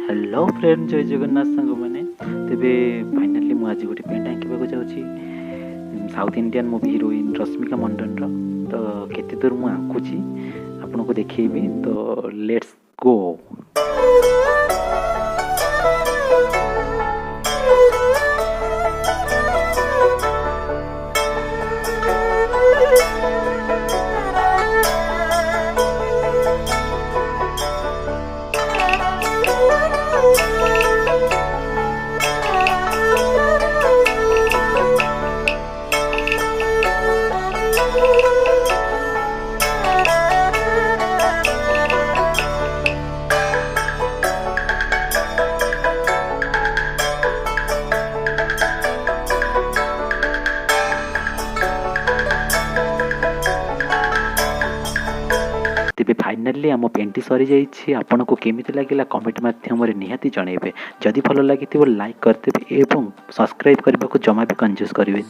Hello friend, जय जगन्नाथ सांग मैंने तेरे फाइनाली मुझे गोटे पेंट आंकवाक जाऊँगी south Indian movie heroine Rashmika Mandanna तो केते दूर मुझे आंकुची आपन को देखी तो लेट्स गो। तेरे फाइनाली आम पेंटी सरी जाइए। आपन को केमी लगे कमेंट मध्यम निहाती जनइबे। जदि भल लगी लाइक करदे एवं सब्सक्राइब करने को जमा भी कंजूस करेंगे।